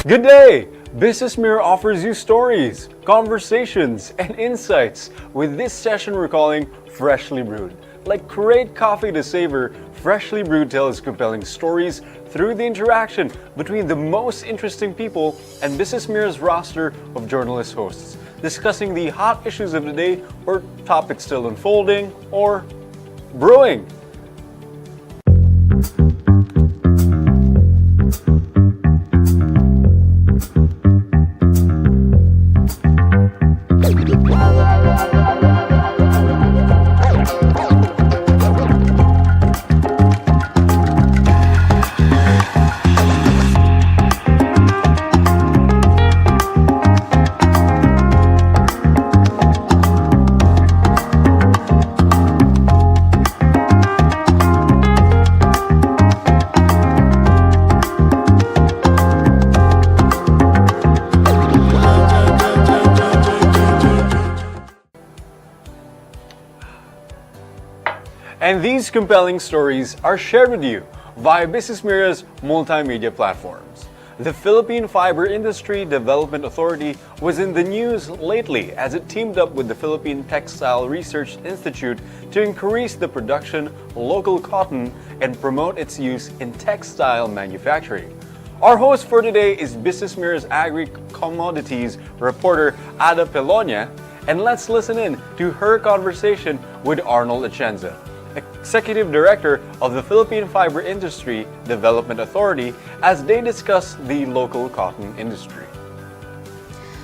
Good day! BusinessMirror offers you stories, conversations, and insights with this session we're calling Freshly Brewed. Like great coffee to savor, Freshly Brewed tells compelling stories through the interaction between the most interesting people and BusinessMirror's roster of journalist hosts, discussing the hot issues of the day or topics still unfolding or brewing. And these compelling stories are shared with you via BusinessMirror's multimedia platforms. The Philippine Fiber Industry Development Authority was in the news lately as it teamed up with the Philippine Textile Research Institute to increase the production of local cotton and promote its use in textile manufacturing. Our host for today is BusinessMirror's Agri Commodities reporter Ada Pelonia, and let's listen in to her conversation with Arnold Atienza, Executive Director of the Philippine Fiber Industry Development Authority, as they discuss the local cotton industry.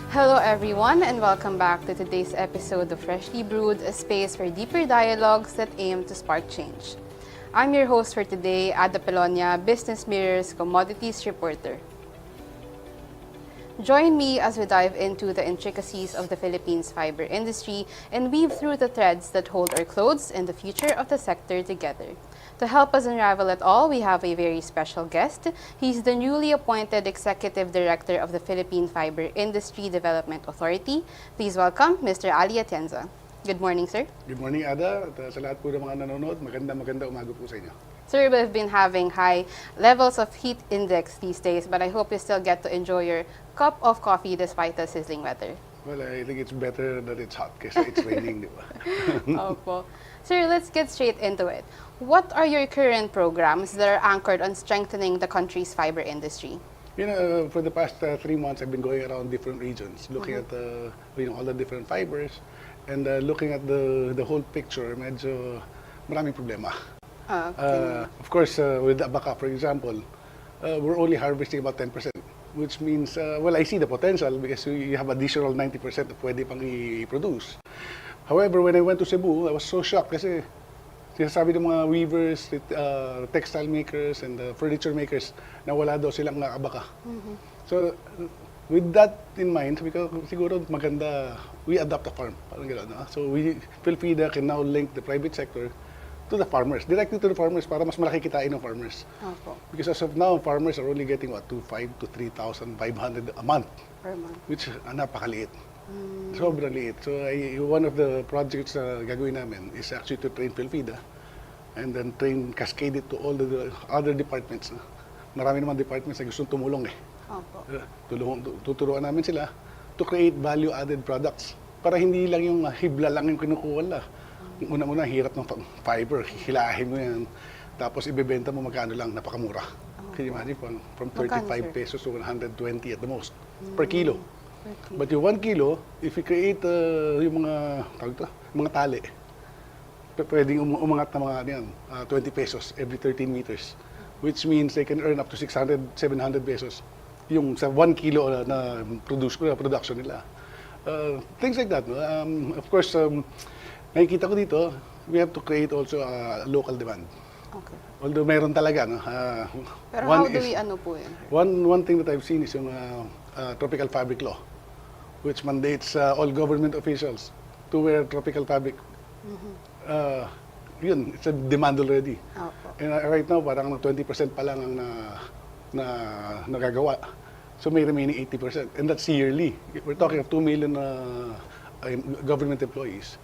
Hello everyone, and welcome back to today's episode of Freshly Brewed, a space for deeper dialogues that aim to spark change. I'm your host for today, Ada Pelonia, BusinessMirror's Commodities reporter. Join me as we dive into the intricacies of the Philippines fiber industry and weave through the threads that hold our clothes and the future of the sector together. To help us unravel it all, we have a very special guest. He's the newly appointed Executive Director of the Philippine Fiber Industry Development Authority. Please welcome Mr. Ali Atienza. Good morning, sir. Good morning, Ada. At sa lahat po ng mga nanonood, maganda umaga po sa inyo. Sir, we've been having high levels of heat index these days, but I hope you still get to enjoy your cup of coffee despite the sizzling weather. Well, I think it's better that it's hot kasi it's raining, di ba? Opo. Sir, let's get straight into it. What are your current programs that are anchored on strengthening the country's fiber industry? You know, for the past 3 months, I've been going around different regions, looking at all the different fibers, and looking at the whole picture. Medyo maraming problema. Of course, with the abaca, for example, we're only harvesting about 10%, which means, well, I see the potential because you have additional 90% na pwede pang i-produce. However, when I went to Cebu, I was so shocked kasi sinasabi ng mga weavers, textile makers, and furniture makers na wala daw silang abaca. So, with that in mind, siguro maganda, we adopt a farm. Parang gano'n, no? So, PhilFIDA can now link the private sector to the farmers, directly to the farmers para mas malaki kitain ng farmers. Opo. Because as of now, farmers are only getting what, 2,500 to 3,500 a month. Per month. Which napakaliit. Sobrang liit. So one of the projects gagawin namin is actually to train PhilFIDA and then cascade it to all the other departments. Marami naman departments na gustong tumulong eh. Opo. Tuturuan namin sila to create value-added products para hindi lang yung hibla lang yung kinukuha nila. Una-una, hirap ng fiber, hilahin mo yan, tapos ibebenta mo magkano lang, napakamura. Can you imagine, from 35 pesos to 120 at the most, per kilo. But yung 1 kilo, if you create yung mga tali, pwedeng umangat na mga 20 pesos every 13 meters, which means they can earn up to 600, 700 pesos yung sa 1 kilo na production nila. Things like that. No? Of course, nakikita ko dito, we have to create also a local demand. Okay. Although meron talaga, no? Pero how do we po yun? One thing that I've seen is yung Tropical Fabric Law, which mandates all government officials to wear tropical fabric. Yun, it's a demand already. Opo. And right now, parang 20% pa lang ang nagagawa. So may remaining 80%. And that's yearly. We're talking of 2 million government employees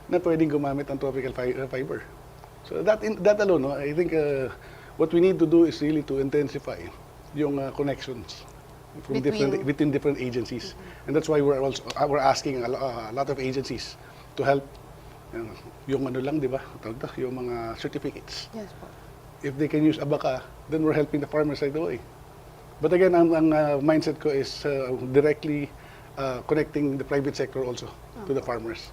na pwedeng gumamit ng tropical fiber. So that alone, I think what we need to do is really to intensify yung connections from between different agencies. And that's why we're asking a lot of agencies to help. Yung ano lang, di ba? Yung mga certificates. Yes po. If they can use Abaca, then we're helping the farmers right away. But again, ang mindset ko is directly connecting the private sector also to the farmers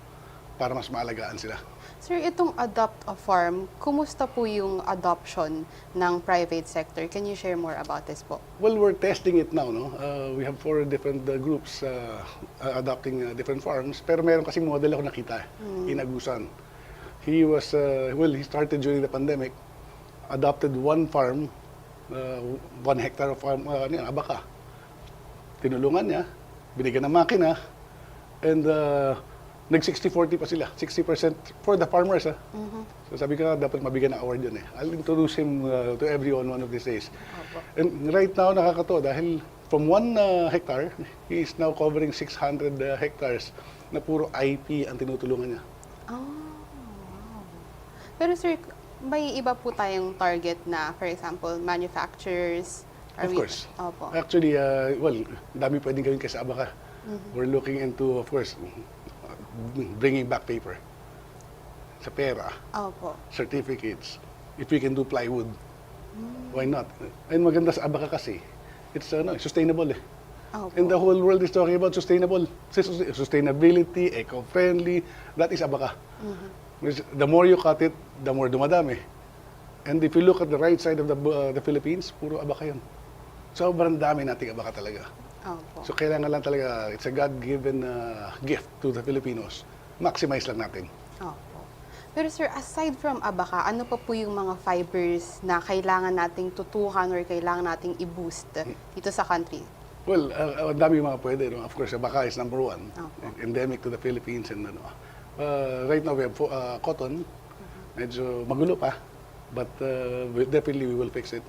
para mas maalagaan sila. Sir, itong adopt a farm, kumusta po yung adoption ng private sector? Can you share more about this po? Well, we're testing it now, no? We have 4 different groups adopting different farms. Pero meron kasing model ako nakita in Agusan. He started during the pandemic, adopted 1 farm, 1 hectare of farm, Abaca. Tinulungan niya, binigyan ng makina, and nag 60-40 pa sila. 60% for the farmers. So sabi ko, dapat mabigyan ng award yun. I'll introduce him to everyone one of these days. And right now, nakakatawa dahil from 1 hectare, he is now covering 600 hectares na puro IP ang tinutulungan niya. Oh, wow. Pero sir, may iba po tayong target na, for example, manufacturers? Of course. Opo. Actually, dami pwedeng gawin kasi sa Abaca. We're looking into, of course, bringing back paper. Sa pera. Opo. Certificates. If we can do plywood, why not? And maganda sa Abaca kasi, it's sustainable. Opo. And the whole world is talking about sustainability, eco-friendly. That is Abaca. The more you cut it, the more dumadami. And if you look at the right side of the Philippines, puro Abaca yun. Sobrang dami nating Abaca talaga. Opo. So kailangan lang talaga, it's a God-given gift to the Filipinos. Maximize lang natin. Opo. Pero sir, aside from Abaca, ano pa po yung mga fibers na kailangan nating tutukan or kailangan nating i-boost dito sa country? Well, ang dami mga pwede. No? Of course, Abaca is number 1. Opo. Endemic to the Philippines. And right now, we have cotton. Medyo magulo pa. But definitely, we will fix it.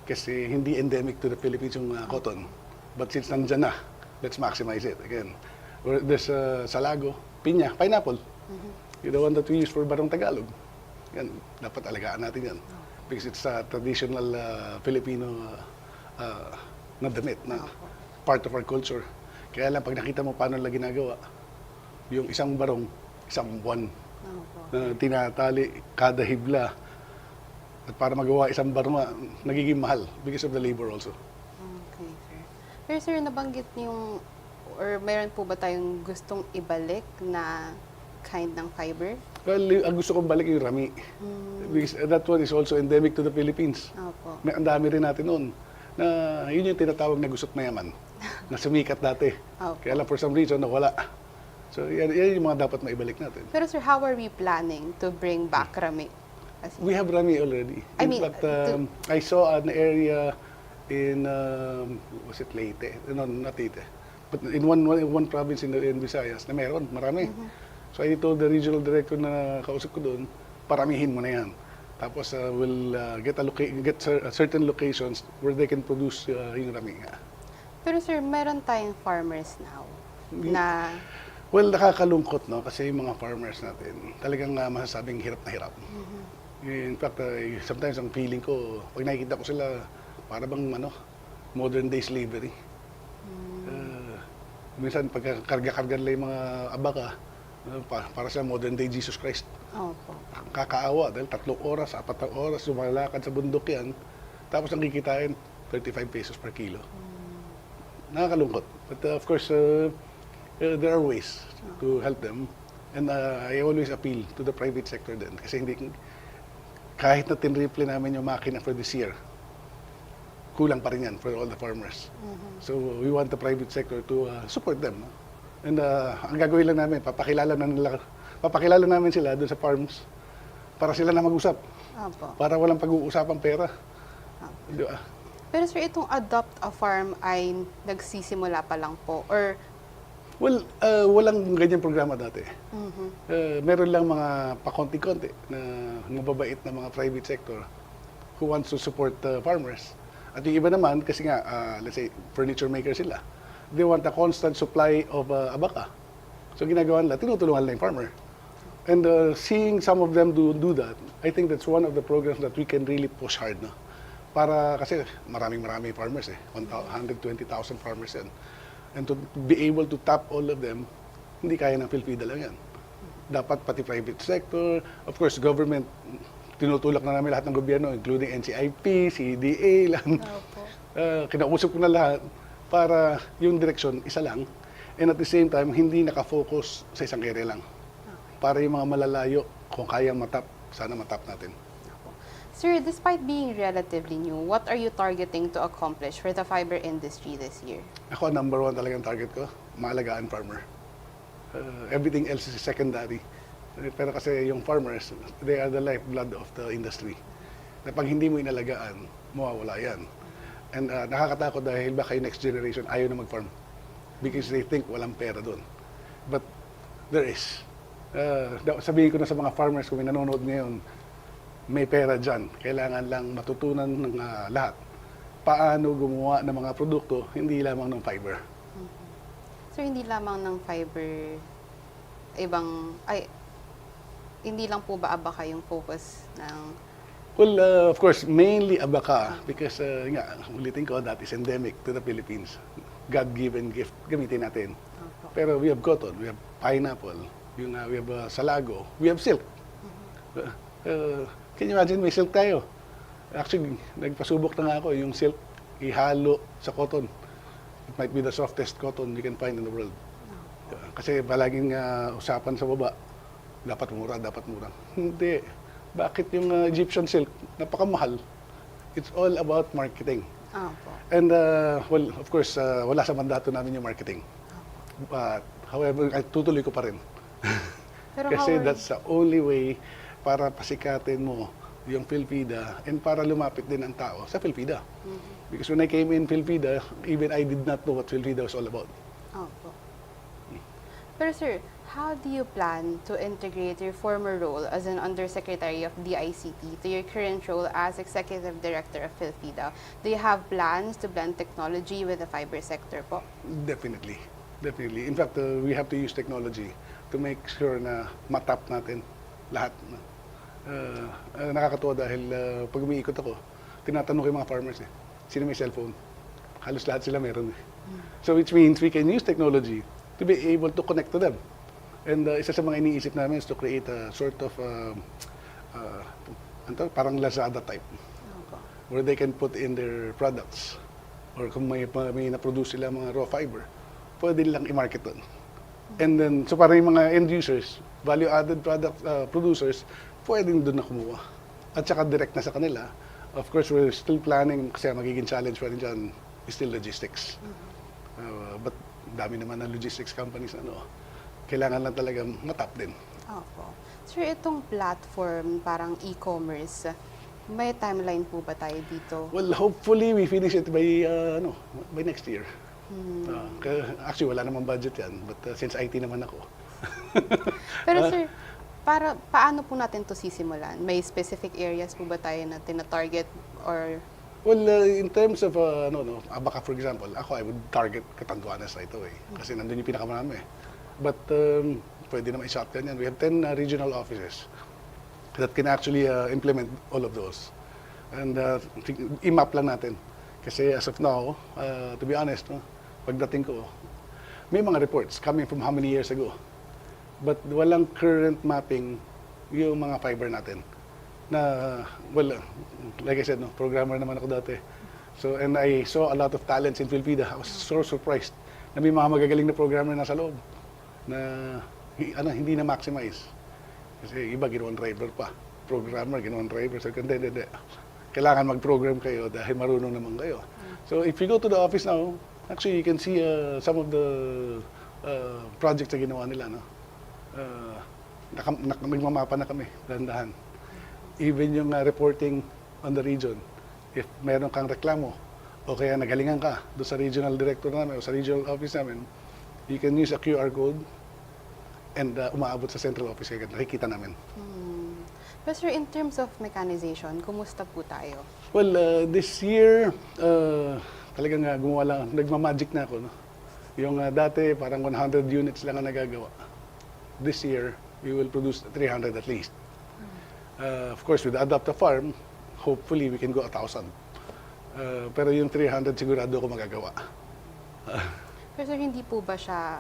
Kasi hindi endemic to the Philippines yung cotton. But since nandyan na, let's maximize it. Again, there's salago, pinya, pineapple. The one that we use for Barong Tagalog. Yan, dapat alagaan natin yan. Because it's a traditional Filipino na damit, na part of our culture. Kaya lang, pag nakita mo paano nila ginagawa, yung isang barong, isang buwan, na tinatali kada hibla. At para magawa isang barong, nagiging mahal because of the labor also. Okay, sir. Pero sir, nabanggit niyong, or meron po ba tayong gustong ibalik na kind ng fiber? Well, ang gusto kong balik yung rami. Because that one is also endemic to the Philippines. Opo. Ang dami rin natin noon. Na yun yung tinatawag na gusot mayaman. Na sumikat dati. Opo. Kaya lang for some reason, nawala. So yan yung mga dapat maibalik natin. Pero sir, how are we planning to bring back rami? We have rami already. I mean, But I saw an area in, was it Leyte? No, not Leyte. But in one province in Visayas na meron, marami. So I told the regional director na kausap ko doon, paramihin mo na yan. Tapos we'll get certain locations where they can produce yung rami nga. Pero sir, meron tayong farmers now na... Well, nakakalungkot, no? Kasi yung mga farmers natin, talagang masasabing hirap na hirap. In fact, sometimes ang feeling ko, pag nakikita ko sila, para bang modern day slavery. Minsan, pagkakarga-karga nila yung mga Abaca, para sa modern day Jesus Christ. Opo. Kakaawa, dahil 3 oras, 4 oras, lumalakad sa bundok yan, tapos ang kikitain, 35 pesos per kilo. Nakakalungkot. But of course, there are ways to help them. And I always appeal to the private sector din. Kasi kahit na tinriple namin yung makina for this year, kulang pa rin yan for all the farmers. So we want the private sector to support them. No? And ang gagawin lang namin, papakilala namin sila doon sa farms para sila na mag-usap. Opo. Para walang pag-uusapang pera. Di ba? Pero sir, itong adopt a farm ay nagsisimula pa lang po? Or Well, walang ganyan programa dati. Meron lang mga pakonti-konti na mababait na mga private sector who wants to support farmers. At yung iba naman, kasi nga, let's say, furniture maker sila, they want a constant supply of Abaca. So ginagawa nila, tinutulungan nila yung farmer. And seeing some of them do that, I think that's one of the programs that we can really push hard. No? Para, kasi maraming farmers eh. 120,000 farmers yan. And to be able to tap all of them, hindi kaya ng PhilFIDA lang yan. Dapat pati private sector, of course, government, tinutulak na namin lahat ng gobyerno, including NCIP, CDA, lang. Kinausap ko na lahat para yung direksyon isa lang. And at the same time, hindi nakafocus sa isang area lang. Para yung mga malalayo, kung kaya matap, sana matap natin. Sir, despite being relatively new, what are you targeting to accomplish for the fiber industry this year? Ako, number one talagang target ko, maalagaan farmer. Everything else is secondary. Pero kasi yung farmers, they are the lifeblood of the industry. Na pag hindi mo inalagaan, mawawala yan. And nakakatakot dahil baka yung next generation ayaw na mag-farm. Because they think walang pera doon. But there is. Sabihin ko na sa mga farmers kung may nanonood ngayon, may pera dyan. Kailangan lang matutunan ng lahat. Paano gumawa ng mga produkto, hindi lamang ng fiber. So, hindi lamang ng fiber, hindi lang po ba abaka yung focus ng... Well, of course, mainly abaka because, ulitin ko, that is endemic to the Philippines. God-given gift, gamitin natin. Pero we have cotton, we have pineapple, we have salago, we have silk. Can you imagine, may silk tayo? Actually, nagpasubok na nga ako, yung silk, ihalo sa cotton. It might be the softest cotton you can find in the world. Kasi palaging usapan sa baba, dapat mura. Hindi. Bakit yung Egyptian silk, napakamahal? It's all about marketing. And, well, of course, wala sa mandato namin yung marketing. But, however, tutuloy ko pa rin. Kasi that's the only way para pasikatin mo yung PhilFIDA and para lumapit din ang tao sa PhilFIDA. Because when I came in PhilFIDA, even I did not know what PhilFIDA was all about. Pero sir, how do you plan to integrate your former role as an Undersecretary of DICT to your current role as Executive Director of PhilFIDA? Do you have plans to blend technology with the fiber sector po? Definitely. In fact, we have to use technology to make sure na matap natin lahat. Nakakatuwa dahil pag umiikot ako, tinatanong ko yung mga farmers sino may cellphone? Halos lahat sila meron So which means we can use technology to be able to connect to them. And isa sa mga iniisip namin is to create a sort of parang Lazada type where they can put in their products or kung may na-produce sila mga raw fiber, pwede nilang i-market doon. And then, so parang yung mga end users, value-added product producers, pwedeng doon na kumuha. At saka direct na sa kanila. Of course, we're still planning, kasi magiging challenge pa rin dyan, is still logistics. But dami naman ng logistics companies kailangan lang talaga matap din. Sir, itong platform, parang e-commerce, may timeline po ba tayo dito? Well, hopefully we finish it by next year. Actually, wala namang budget yan, but since IT naman ako. Pero sir, paano po natin to sisimulan? May specific areas po ba tayo na tina-target or... Well, in terms of, baka for example, I would target Catanduanes right away. Kasi nandun yung pinakamarami. But pwede naman i-shotgun yan. We have 10 regional offices that can actually implement all of those. And i-map lang natin. Kasi as of now, to be honest, pagdating ko, may mga reports coming from how many years ago. But walang current mapping yung mga fiber natin. Na, well, like I said, programmer naman ako dati. So, and I saw a lot of talents in PhilFIDA. I was so surprised na may mga magagaling na programmer nasa loob na hindi na maximize. Kasi iba ginawang driver pa. Programmer, ginawang driver. So, hindi. Kailangan mag-program kayo dahil marunong naman kayo. So, if you go to the office now, actually, you can see some of the projects na ginawa nila. Nagmamapa na kami, dahan-dahan. Even yung reporting on the region, if meron kang reklamo, o kaya nagalingan ka doon sa regional director namin o sa regional office namin, you can use a QR code and umaabot sa central office kaya nakikita namin. But sir, in terms of mechanization, kumusta po tayo? Well, this year, talagang gumawa lang, nagmamagic na ako. Yung dati, parang 100 units lang ang nagagawa. This year, we will produce 300 at least. Of course, with the Adopt a Farm, hopefully we can go 1,000. Pero yung 300 sigurado ko magagawa. Pero sir, hindi po ba siya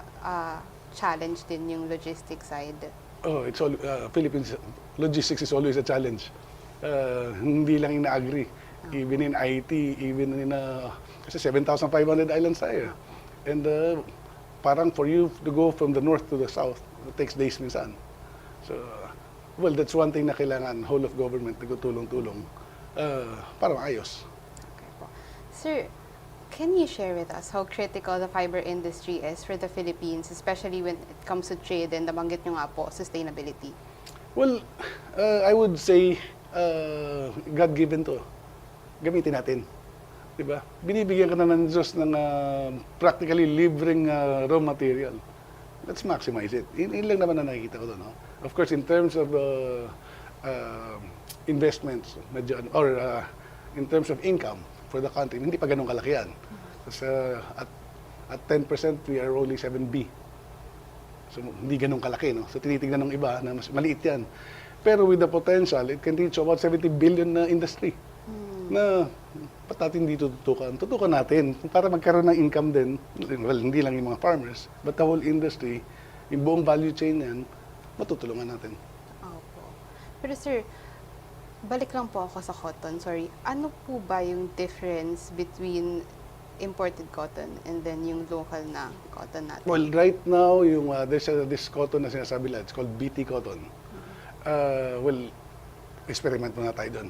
challenge din yung logistics side? Oh, it's all Philippines logistics is always a challenge. Hindi lang in Agri, even in IT, even in kasi 7,500 islands tayo. And parang for you to go from the north to the south, it takes days minsan. So, well, that's one thing na kailangan whole of government na tulong-tulong para maayos. Okay po. Sir, can you share with us how critical the fiber industry is for the Philippines, especially when it comes to trade and nabanggit nyo nga po, sustainability? Well, I would say God-given to. Gamitin natin. Diba? Binibigyan ka na ng Diyos ng practically libreng raw material. Let's maximize it. Yun lang naman na nakikita ko doon. No? Of course, in terms of investments, medyo, or in terms of income for the country, hindi pa ganun kalaki yan. Kasi at 10%, we are only 7B. So, hindi ganun kalaki. No? So, tinitignan ng iba na mas maliit yan. Pero with the potential, it can reach about 70 billion na industry. Na ba't natin hindi tututukan? Tutukan natin para magkaroon ng income din. Well, hindi lang yung mga farmers, but the whole industry, yung buong value chain yan, matutulungan natin. Opo. Pero sir, balik lang po ako sa cotton. Sorry. Ano po ba yung difference between imported cotton and then yung local na cotton natin? Well, right now, yung there's this cotton na sinasabi lang, it's called BT cotton. Well, experiment muna tayo doon.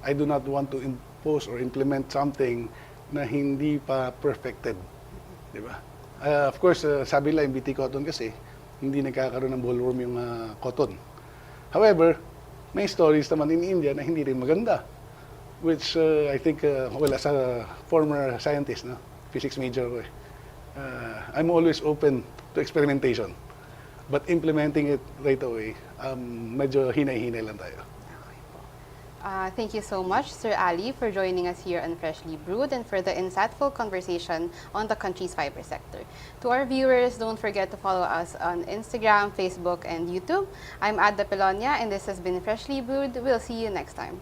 I do not want to impose or implement something na hindi pa perfected. Di ba? Of course, sabi lang yung BT cotton kasi, hindi nagkakaroon ng bollworm yung cotton. However, may stories naman in India na hindi rin maganda. Which I think, well, as a former scientist, no? Physics major ko I'm always open to experimentation. But implementing it right away, medyo hinay-hinay lang tayo. Thank you so much, Sir Ali, for joining us here on Freshly Brewed and for the insightful conversation on the country's fiber sector. To our viewers, don't forget to follow us on Instagram, Facebook, and YouTube. I'm Pelonia, and this has been Freshly Brewed. We'll see you next time.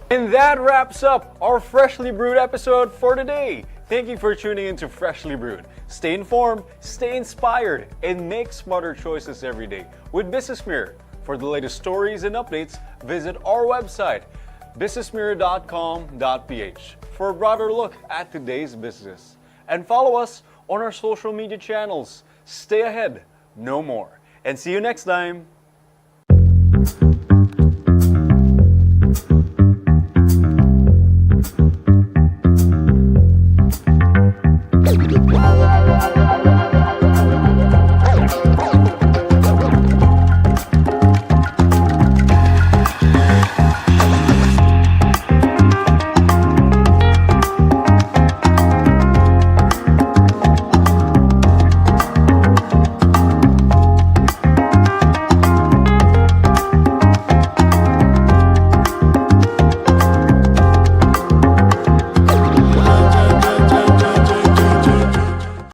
And that wraps up our Freshly Brewed episode for today. Thank you for tuning in to Freshly Brewed. Stay informed, stay inspired, and make smarter choices every day with BusinessMirror. For the latest stories and updates, visit our website, businessmirror.com.ph, for a broader look at today's business. And follow us on our social media channels. Stay ahead, no more. And see you next time.